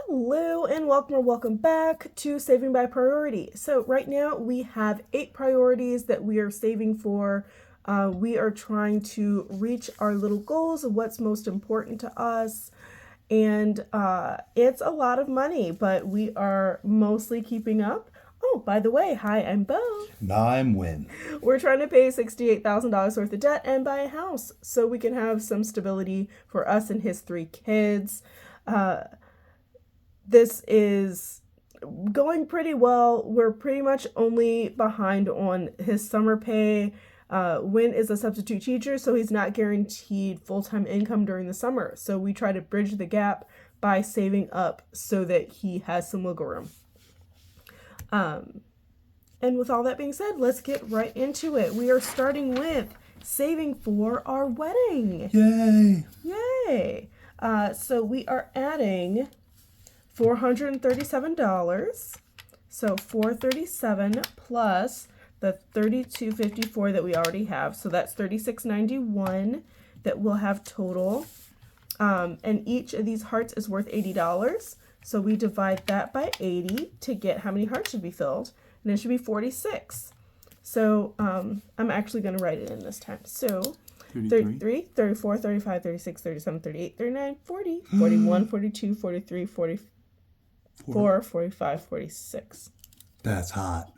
Hello and welcome or welcome back to Saving by Priority. So right now we have 8 priorities that we are saving for. We are trying to reach our little goals of what's most important to us. And it's a lot of money, but we are mostly keeping up. Oh, by the way, hi, I'm Bo. And I'm Win. We're trying to pay $68,000 worth of debt and buy a house so we can have some stability for us and his 3 kids. This is going pretty well. We're pretty much only behind on his summer pay. Win is a substitute teacher, so he's not guaranteed full-time income during the summer. So we try to bridge the gap by saving up so that he has some wiggle room. And with all that being said, let's get right into it. We are starting with saving for our wedding. Yay! Yay! So we are adding $437. So $437 plus the $32.54 that we already have. So that's $36.91 that we'll have total. And each of these hearts is worth $80. So we divide that by 80 to get how many hearts should be filled. And it should be 46. So I'm actually going to write it in this time. So 33, 34, 35, 36, 37, 38, 39, 40, 41, 42, 43, 44, 45, 46. That's hot.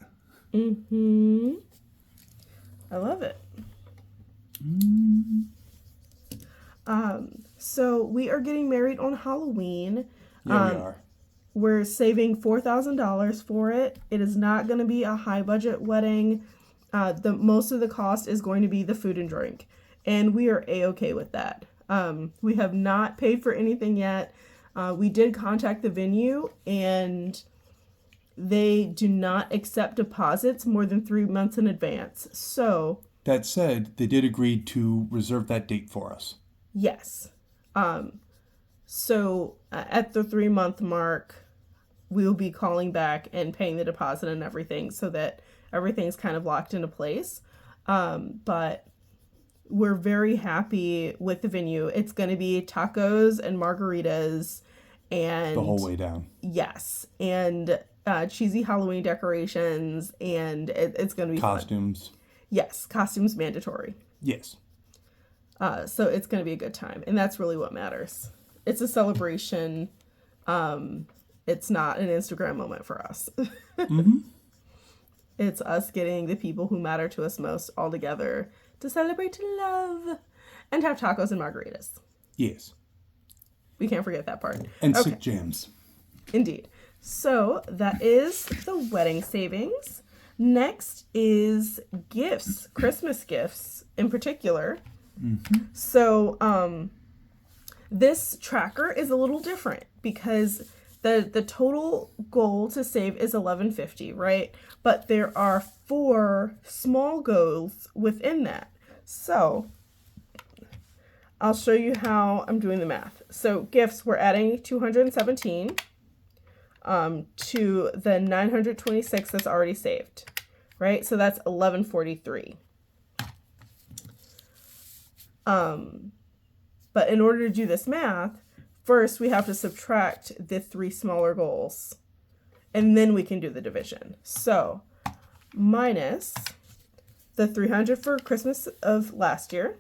I love it. So we are getting married on Halloween. Yeah, we are. We're saving $4,000 for it. It is not going to be a high budget wedding. The most of the cost is going to be the food and drink, and we are a-okay with that. We have not paid for anything yet. We did contact the venue, and they do not accept deposits more than 3 months in advance. So That said, they did agree to reserve that date for us. yes. So at the 3-month mark, we'll be calling back and paying the deposit and everything so that everything's kind of locked into place. But we're very happy with the venue. It's going to be tacos and margaritas and The whole way down. yes, and cheesy Halloween decorations, and it's going to be fun. Costumes. Yes, costumes mandatory. Yes. So it's going to be a good time, and that's really what matters. It's a celebration. It's not an Instagram moment for us. It's us getting the people who matter to us most all together to celebrate love and have tacos and margaritas. Yes. We can't forget that part. And Okay. sick jams. Indeed. So that is the wedding savings. Next is gifts, Christmas gifts in particular. So this tracker is a little different because the total goal to save is $11.50, right? But there are 4 small goals within that. So I'll show you how I'm doing the math. So gifts, we're adding 217 to the 926 that's already saved, right? So that's 1143. But in order to do this math, first we have to subtract the 3 smaller goals, and then we can do the division. So minus the 300 for Christmas of last year,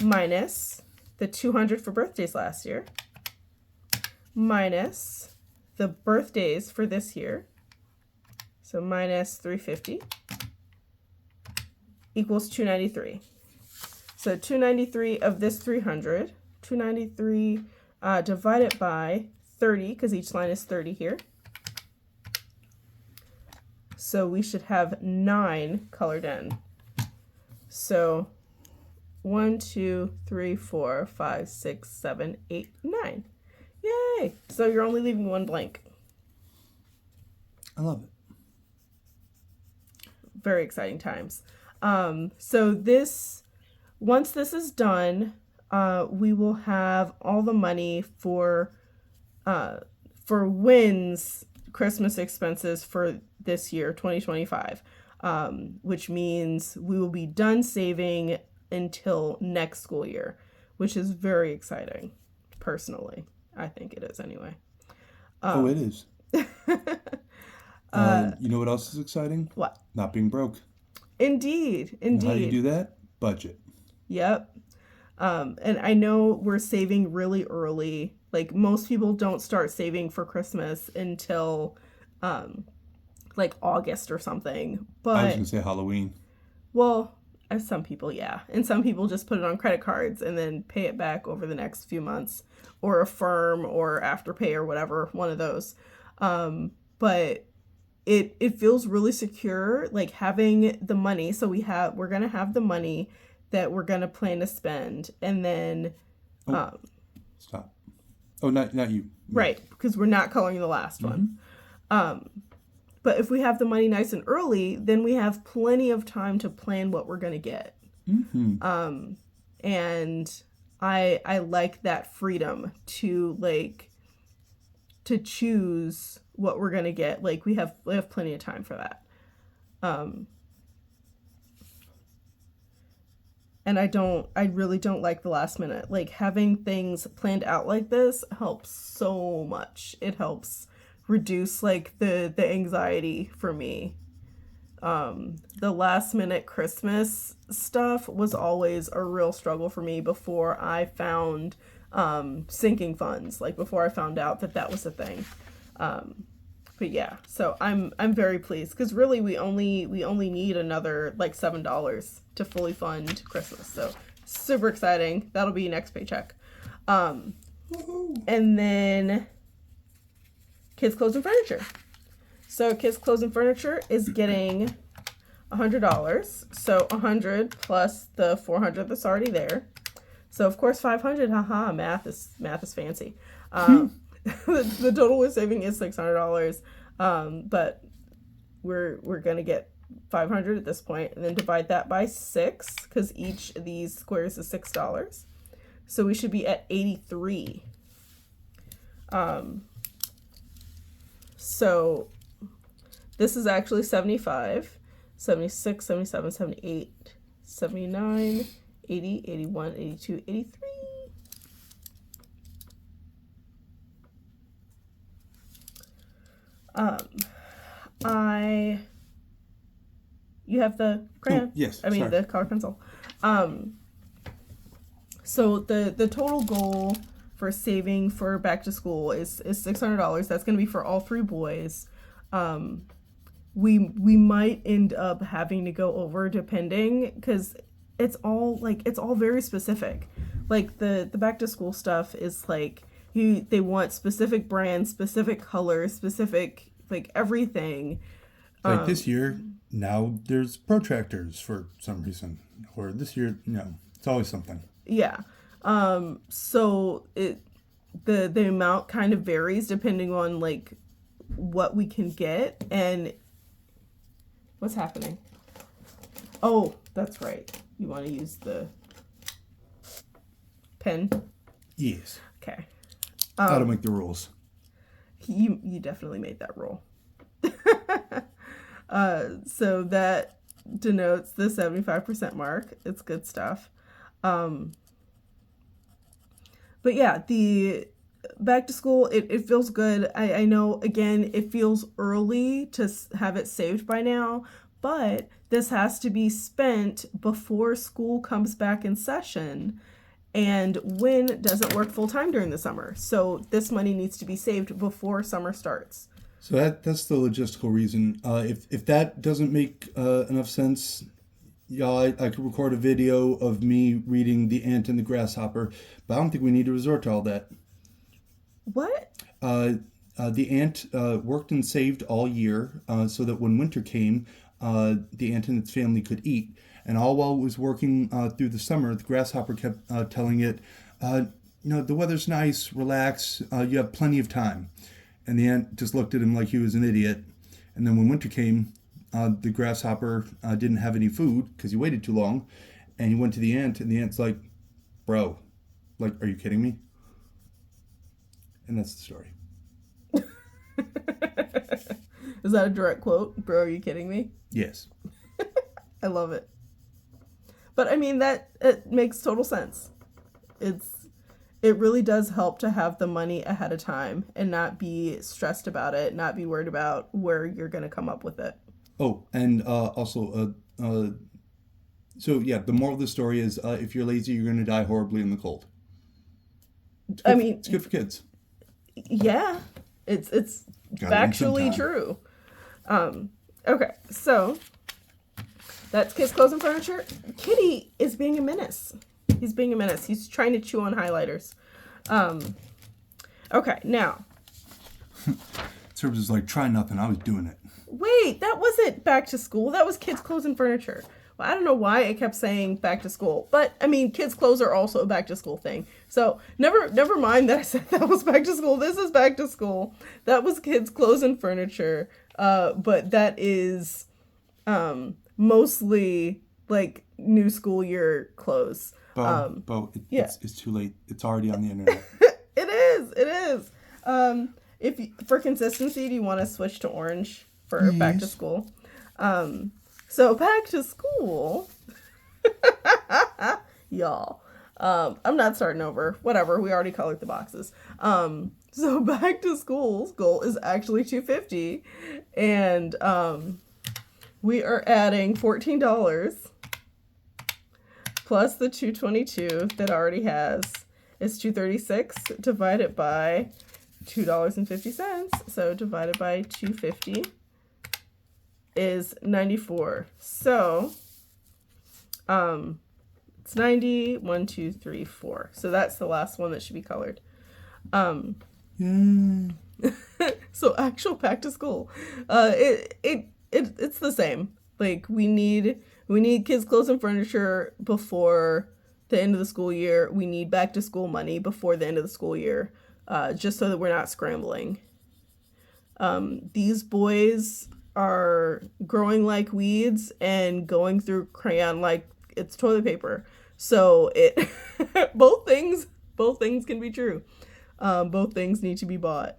minus the 200 for birthdays last year, minus the birthdays for this year, so minus 350, equals 293. So 293 of this 300, 293 divided by 30, because each line is 30 here. So we should have 9 colored in. So 1, 2, 3, 4, 5, 6, 7, 8, 9. Yay! So you're only leaving 1 blank. I love it. Very exciting times. So this, once this is done, we will have all the money for Wynn's Christmas expenses for this year, 2025, which means we will be done saving until next school year, which is very exciting, personally. I think it is anyway. Oh, it is. You know what else is exciting? What? Not being broke. Indeed. And how do you do that? Budget. Yep. And I know we're saving really early. Like most people don't start saving for Christmas until like August or something. I was But going to say Halloween. well, as some people, yeah. And some people just put it on credit cards and then pay it back over the next few months, or Affirm or Afterpay or whatever, one of those. But it feels really secure, like having the money. So we're gonna have the money that we're gonna plan to spend, and then Stop. Oh, not you. right, because we're not coloring the last one. But if we have the money nice and early, then we have plenty of time to plan what we're gonna get. And I like that freedom to to choose what we're gonna get. Like we have plenty of time for that. And I really don't like the last minute. Like having things planned out like this helps so much. It helps reduce like the anxiety for me. The last minute Christmas stuff was always a real struggle for me before I found sinking funds, like before I found out that was a thing. But yeah, so I'm very pleased because really we only need another like $7 to fully fund Christmas. So super exciting. That'll be next paycheck. And then Kids Clothes and Furniture. So Kids Clothes and Furniture is getting $100. So 100 plus the 400 that's already there. So of course 500. Haha, math is fancy. The total we're saving is $600. But we're gonna get 500 at this point, and then divide that by 6 because each of these squares is $6. So we should be at 83. So this is actually 75, 76, 77, 78, 79, 80, 81, 82, 83. You have the crayon? Oh, yes. I mean, sorry. the color pencil. So the total goal for saving for back to school is $600. That's going to be for all 3 boys. We might end up having to go over depending, because it's all very specific. Like the back to school stuff is like they want specific brands, specific colors, specific like everything. Like this year, now there's protractors for some reason, or this year, it's always something. Yeah. So the amount kind of varies depending on like what we can get and what's happening. Oh, that's right. You want to use the pen? Yes. Okay. Gotta make the rules. You definitely made that rule. So that denotes the 75% mark. It's good stuff. But yeah, the back to school, it feels good. I know, again, it feels early to have it saved by now, but this has to be spent before school comes back in session, and Win doesn't work full time during the summer. So this money needs to be saved before summer starts. So that's the logistical reason. If that doesn't make enough sense, I could record a video of me reading The Ant and the Grasshopper, but I don't think we need to resort to all that. What? The ant worked and saved all year so that when winter came, the ant and its family could eat. And all while it was working through the summer, the grasshopper kept telling it, the weather's nice, relax, you have plenty of time. And the ant just looked at him like he was an idiot. And then when winter came, the grasshopper didn't have any food because he waited too long. And he went to the ant, and the ant's like, bro, like, are you kidding me? And that's the story. Is that a direct quote? Bro, are you kidding me? Yes. I love it. But I mean, it makes total sense. It's it really does help to have the money ahead of time and not be stressed about it, not be worried about where you're going to come up with it. Oh, and also, so yeah, the moral of the story is if you're lazy, you're going to die horribly in the cold. I mean, It's good for kids. yeah, it's Gotta eat factually sometime. true. Okay, so that's kids' clothes and furniture. Kitty is being a menace. He's being a menace. He's trying to chew on highlighters. Okay, now, Service is like, try nothing. I was doing it. wait, that wasn't back to school. That was kids' clothes and furniture. Well, I don't know why I kept saying back to school, but I mean, kids' clothes are also a back to school thing. So never mind that I said that was back to school. This is back to school. That was kids' clothes and furniture. But that is mostly like new school year clothes. Bo, yeah. it's too late. It's already on the internet. It is. If you, for consistency, do you want to switch to orange for back to Yes. school? So back to school, y'all. I'm not starting over. Whatever. We already colored the boxes. So back to school's goal is actually $250, and we are adding $14 plus the $222 that already has is $236 divided by $2.50. So divided by $250 is 94. So it's 90, 1, 2, 3, 4. So that's the last one that should be colored. Yeah. So actual back to school, it's the same. Like we need kids' clothes and furniture before the end of the school year. We need back to school money before the end of the school year, just so that we're not scrambling. These boys are growing like weeds and going through crayon like it's toilet paper. So it both things can be true. Both things need to be bought.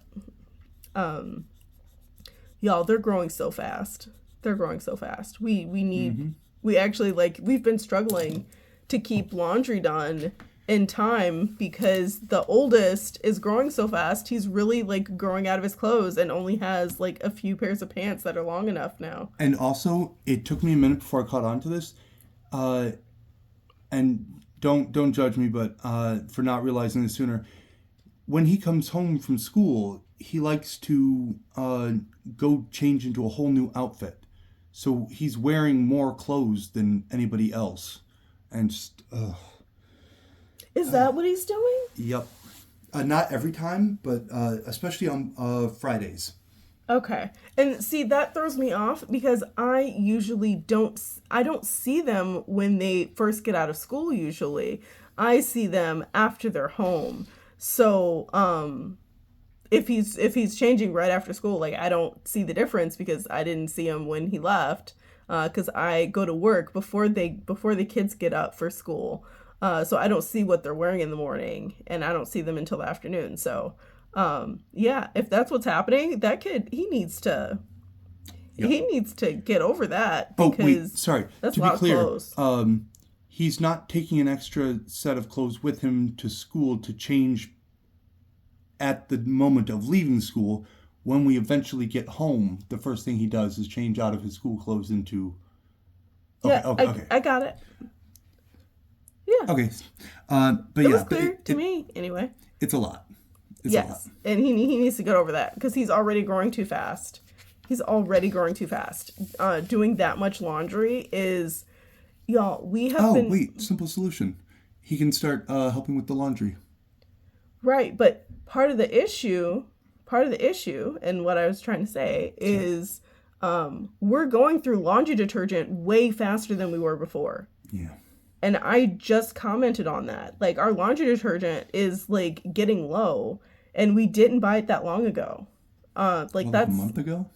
Y'all, they're growing so fast. We need we actually we've been struggling to keep laundry done in time because the oldest is growing so fast. He's really growing out of his clothes and only has a few pairs of pants that are long enough now. And also, it took me a minute before I caught on to this. And don't judge me, but for not realizing this sooner. When he comes home from school, he likes to go change into a whole new outfit. So he's wearing more clothes than anybody else. And just, Is that what he's doing? yep. Not every time, but especially on Fridays. Okay. And see, that throws me off because I usually don't see them when they first get out of school usually. I see them after they're home. So, if he's changing right after school, I don't see the difference because I didn't see him when he left, because I go to work before the kids get up for school. So I don't see what they're wearing in the morning and I don't see them until the afternoon. So, yeah, if that's what's happening, that kid, he needs to get over that Oh, because wait, sorry. that's To a lot be of clear, clothes. he's not taking an extra set of clothes with him to school to change at the moment of leaving school. When we eventually get home, the first thing he does is change out of his school clothes into... Yeah, okay. I got it. Yeah. Okay. But It yeah, was clear to me anyway. it's a lot. It's a lot. Yes, and he needs to get over that because he's already growing too fast. Doing that much laundry is, y'all, we have been... wait, simple solution. He can start helping with the laundry. Right, but part of the issue, and what I was trying to say is we're going through laundry detergent way faster than we were before. Yeah. And I just commented on that. Our laundry detergent is getting low and we didn't buy it that long ago. That's a month ago?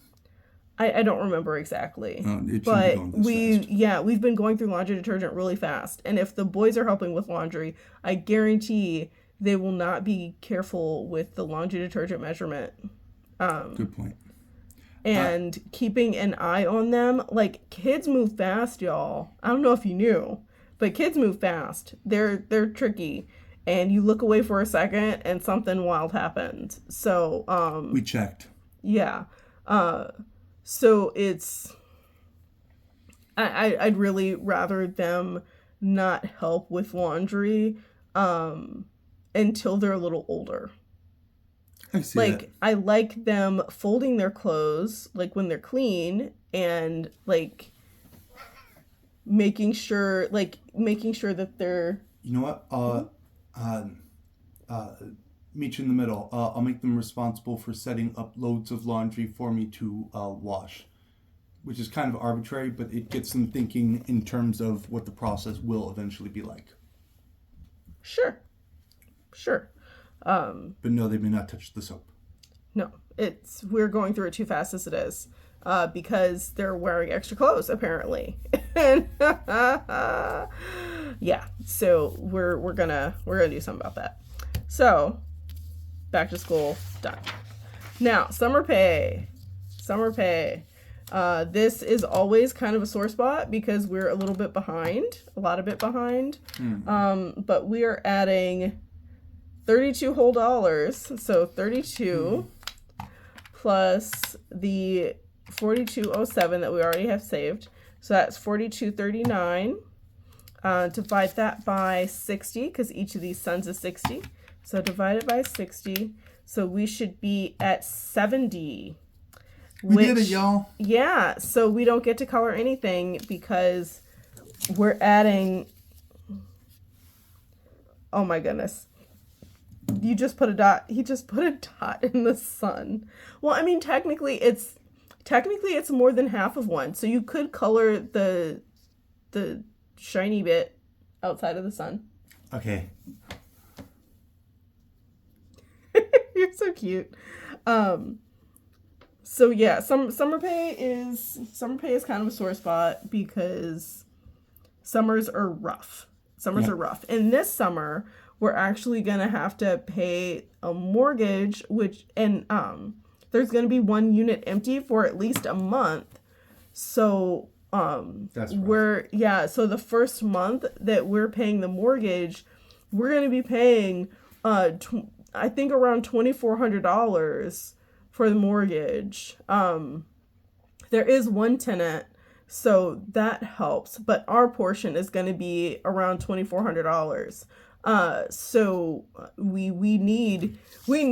I don't remember exactly. It shouldn't be but going this fast. we've been going through laundry detergent really fast. And if the boys are helping with laundry, I guarantee they will not be careful with the laundry detergent measurement. Good point. And keeping an eye on them. Kids move fast, y'all. I don't know if you knew, but kids move fast. They're tricky. and you look away for a second and something wild happened. So, We checked. yeah. So it's, I'd really rather them not help with laundry, until they're a little older. I see Like, that. I like them folding their clothes, like, when they're clean, and, like, making sure that they're, You know what? Meet you in the middle. I'll make them responsible for setting up loads of laundry for me to wash, which is kind of arbitrary, but it gets them thinking in terms of what the process will eventually be like. sure. But no, they may not touch the soap. No, we're going through it too fast as it is, because they're wearing extra clothes apparently. And yeah, so we're gonna do something about that. So back to school done. Now summer pay. This is always kind of a sore spot because we're a lot bit behind. But we are adding $32 whole. So 32 plus the 4207 that we already have saved. So that's 4239. Divide that by 60 because each of these sons is 60. So divide it by 60. So we should be at 70. We did it, y'all. Yeah, so we don't get to color anything because we're adding. Oh my goodness. You just put a dot. He just put a dot in the sun. Well, I mean, technically it's more than half of one. So you could color the shiny bit outside of the sun. Okay. You're so cute. So yeah, summer pay is kind of a sore spot because summers are rough. And this summer we're actually gonna have to pay a mortgage, there's gonna be one unit empty for at least a month. So That's rough. so the first month that we're paying the mortgage, we're gonna be paying I think around $2,400 for the mortgage. There is one tenant, so that helps, but our portion is going to be around $2,400. So we need we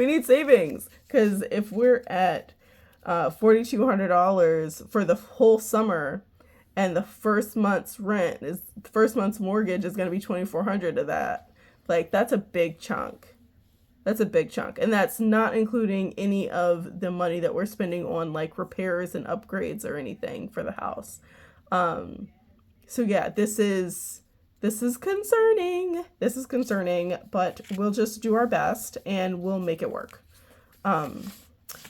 need savings, because if we're at $4,200 for the whole summer, and the first month's mortgage is going to be $2,400 of that. Like, that's a big chunk. And that's not including any of the money that we're spending on, like, repairs and upgrades or anything for the house. So yeah, this is concerning. But we'll just do our best and we'll make it work. And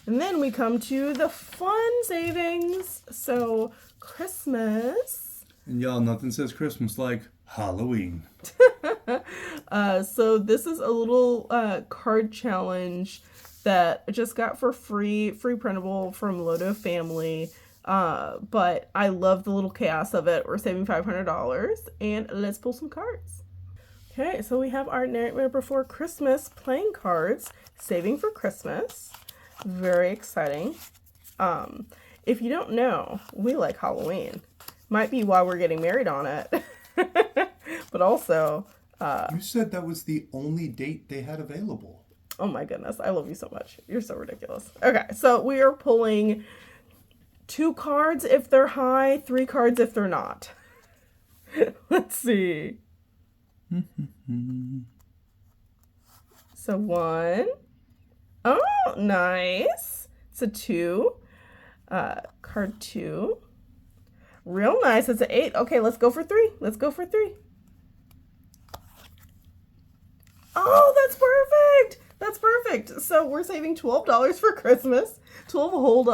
then we come to the fun savings. So Christmas. And y'all, nothing says Christmas like Halloween. So this is a little card challenge that I just got for free printable from Lodo Family. But I love the little chaos of it. We're saving $500, and let's pull some cards. Okay, so we have our Nightmare Before Christmas playing cards, saving for Christmas. Very exciting. If you don't know, we like Halloween. Might be why we're getting married on it. But also, You said that was the only date they had available. oh my goodness, I love you so much. You're so ridiculous. Okay, so we are pulling 2 cards if they're high, 3 cards if they're not. Let's see. So 1. Oh, nice. It's a 2. Card 2. Real nice. It's an 8. Okay, let's go for 3. Oh, that's perfect. So we're saving $12 for Christmas. $12 whole.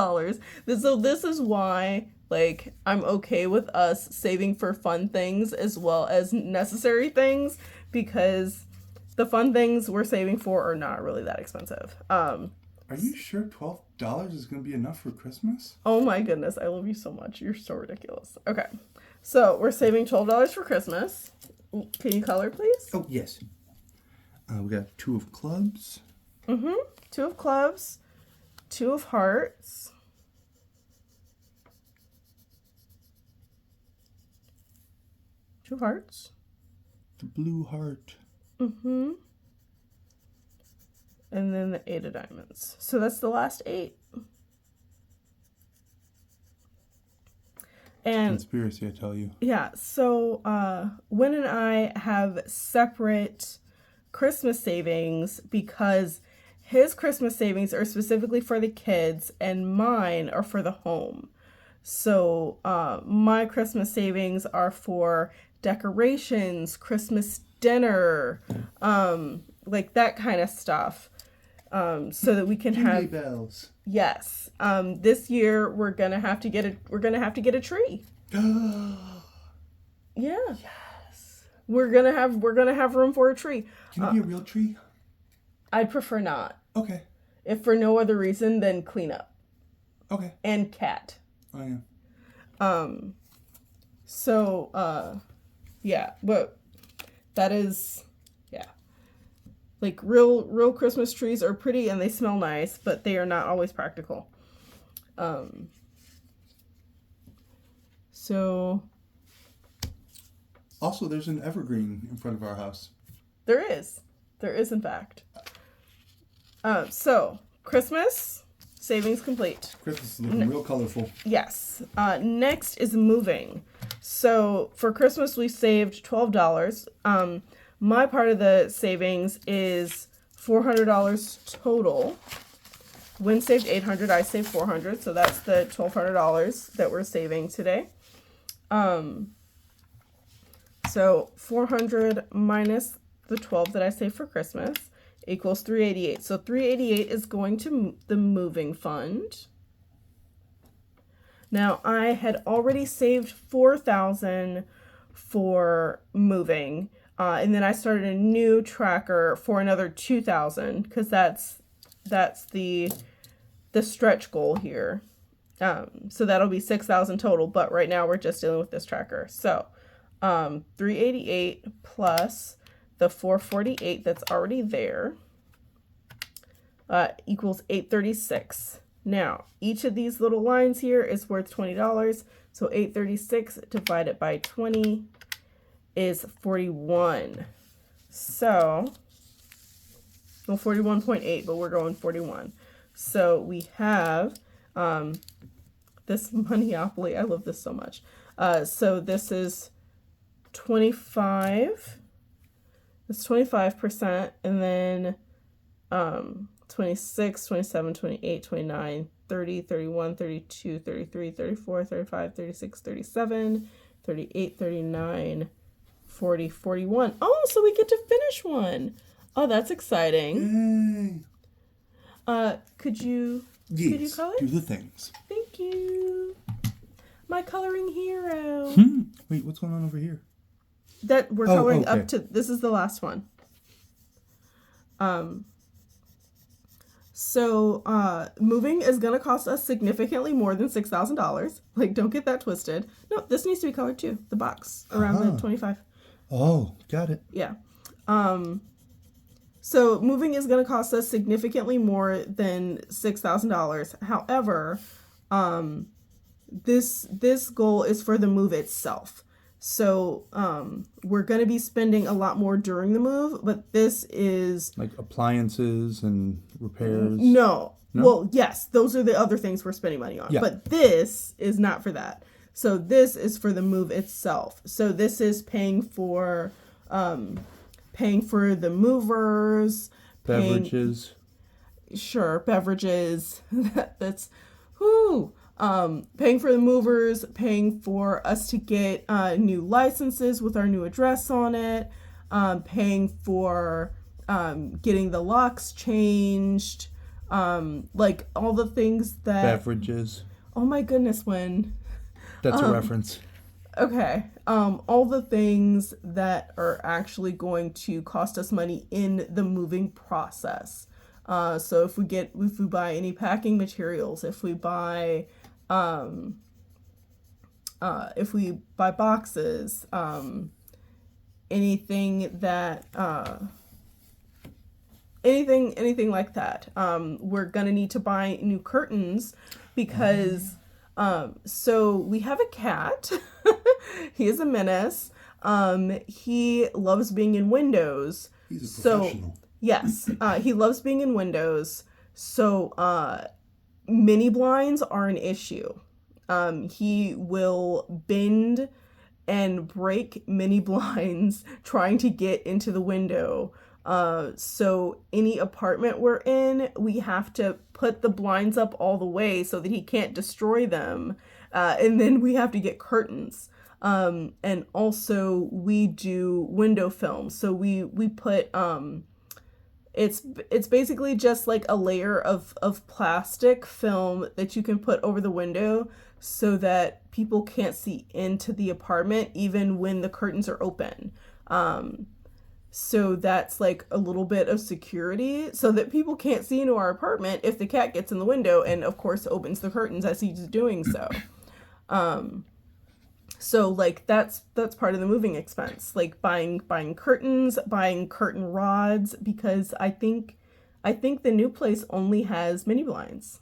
So this is why, like, I'm okay with us saving for fun things as well as necessary things, because the fun things we're saving for are not really that expensive. Are you sure $12 is going to be enough for Christmas? Oh my goodness, I love you so much. You're so ridiculous. Okay, so we're saving $12 for Christmas. Can you color, please? Oh, yes. We got 2 of clubs. 2 of clubs, 2 of hearts, 2 of hearts, The blue heart. and then the 8 of diamonds. So that's the last 8. And Conspiracy, I tell you. yeah, so Win and I have separate Christmas savings because his Christmas savings are specifically for the kids and mine are for the home. So my Christmas savings are for decorations, Christmas dinner, like that kind of stuff. So that we can have bells. yes. This year we're gonna have to get a tree. Yeah. Yes. We're gonna have room for a tree. Can it be a real tree? I'd prefer not. Okay. If for no other reason than cleanup Okay. and cat. Oh, yeah. Yeah, but that is, yeah. Like real Christmas trees are pretty and they smell nice, but they are not always practical. So Also, there's an evergreen in front of our house. there is in fact. So Christmas savings complete. Christmas is looking real colorful. Yes. Next is moving. So for Christmas, we saved $12. My part of the savings is $400 total. Win saved $800. I saved $400. So that's the $1,200 that we're saving today. So 400 minus the 12 that I saved for Christmas equals 388. So 388 is going to the moving fund. Now I had already saved 4,000 for moving, and then I started a new tracker for another 2,000 because that's the stretch goal here. So that'll be 6,000 total, but right now we're just dealing with this tracker. So 388 plus the 448 that's already there equals 836. Now, each of these little lines here is worth $20. So 836 divided by 20 is 41. So, well, 41.8, but we're going 41. So we have this Monopoly. I love this so much. So this is 25. It's 25%, and then 26, 27, 28, 29, 30, 31, 32, 33, 34, 35, 36, 37, 38, 39, 40, 41. Oh, so we get to finish one. Oh, that's exciting. Yay. Could you Yes. color? Do the things. Thank you. My coloring hero. Wait, what's going on over here? That we're Oh, coloring okay. up to, this is the last one. So moving is going to cost us significantly more than $6,000. Like, don't get that twisted. No, this needs to be colored too. The box around the 25. Oh, got it. Yeah. So moving is going to cost us significantly more than $6,000. However, this goal is for the move itself. So we're going to be spending a lot more during the move, but this is... Like appliances and repairs. No. No? Well, yes, those are the other things we're spending money on. Yeah. But this is not for that. So this is for the move itself. So this is paying for the movers, Beverages. beverages. That's whoo. Paying for the movers, paying for us to get new licenses with our new address on it, paying for getting the locks changed, like all the things that... Beverages. Oh my goodness, when... That's a reference. Okay. All the things that are actually going to cost us money in the moving process. So if we buy any packing materials, if we buy boxes, anything that anything like that. We're gonna need to buy new curtains because so we have a cat. He is a menace. He loves being in windows. He's a professional. Yes, he loves being in windows. So mini blinds are an issue. He will bend and break mini blinds trying to get into the window. So any apartment we're in, we have to put the blinds up all the way so that he can't destroy them. And then we have to get curtains. And also we do window film. So we put, it's basically just like a layer of plastic film that you can put over the window so that people can't see into the apartment even when the curtains are open. So that's like a little bit of security so that people can't see into our apartment if the cat gets in the window and of course opens the curtains as he's doing so. So like that's part of the moving expense, like buying curtains, buying curtain rods, because I think the new place only has mini blinds.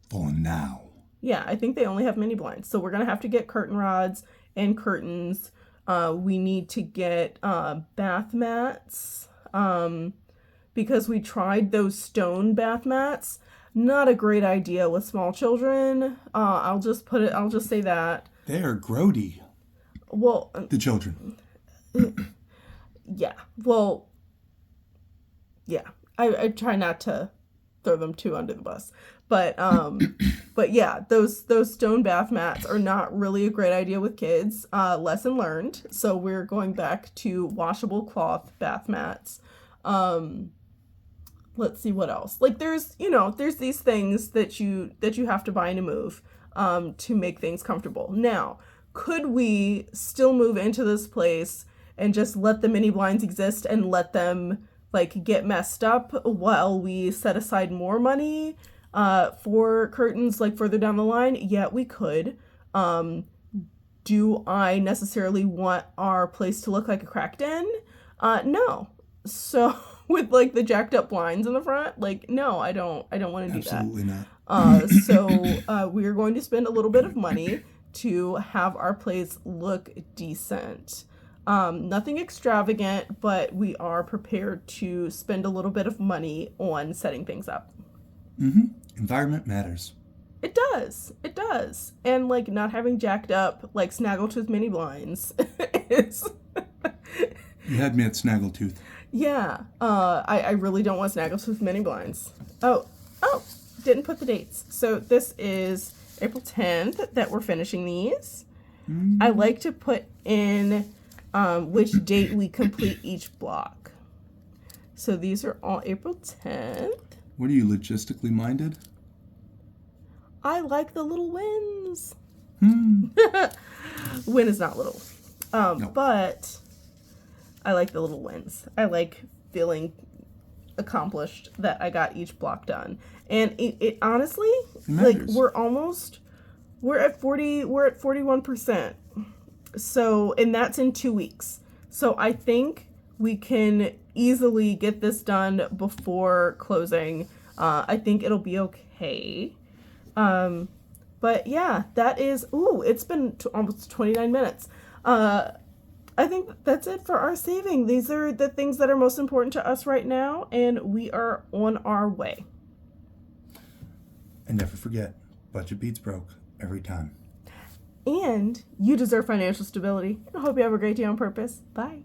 For now. Yeah, I think they only have mini blinds. So we're gonna have to get curtain rods and curtains. We need to get bath mats because we tried those stone bath mats. Not a great idea with small children. I'll just say that. They are grody. Well, the children. Yeah. Well, yeah. I try not to throw them too under the bus. But yeah, those stone bath mats are not really a great idea with kids. Lesson learned. So we're going back to washable cloth bath mats. Let's see what else. Like there's these things that you have to buy to move to make things comfortable. Now, could we still move into this place and just let the mini blinds exist and let them like get messed up while we set aside more money for curtains like further down the line? Yeah, we could. Do I necessarily want our place to look like a crack den? No. So with like the jacked up blinds in the front, like no, I don't want to do that. Absolutely not. So we are going to spend a little bit of money to have our place look decent. Nothing extravagant, but we are prepared to spend a little bit of money on setting things up. Environment matters. It does. It does. And like not having jacked up like Snaggletooth mini blinds is. You had me at Snaggletooth. Yeah. I really don't want Snaggletooth mini blinds. Oh, didn't put the dates. So this is April 10th that we're finishing these. I like to put in which date we complete each block. So these are all April 10th. What are you, logistically minded? I like the little wins. Win is not little. No. But I like the little wins. I like feeling accomplished that I got each block done. And it honestly, like we're at 41%. So, and that's in 2 weeks. So I think we can easily get this done before closing. I think it'll be okay. But yeah, that is, it's been almost 29 minutes. I think that's it for our saving. These are the things that are most important to us right now, and we are on our way. And never forget, budget beats broke every time. And you deserve financial stability. I hope you have a great day on purpose. Bye.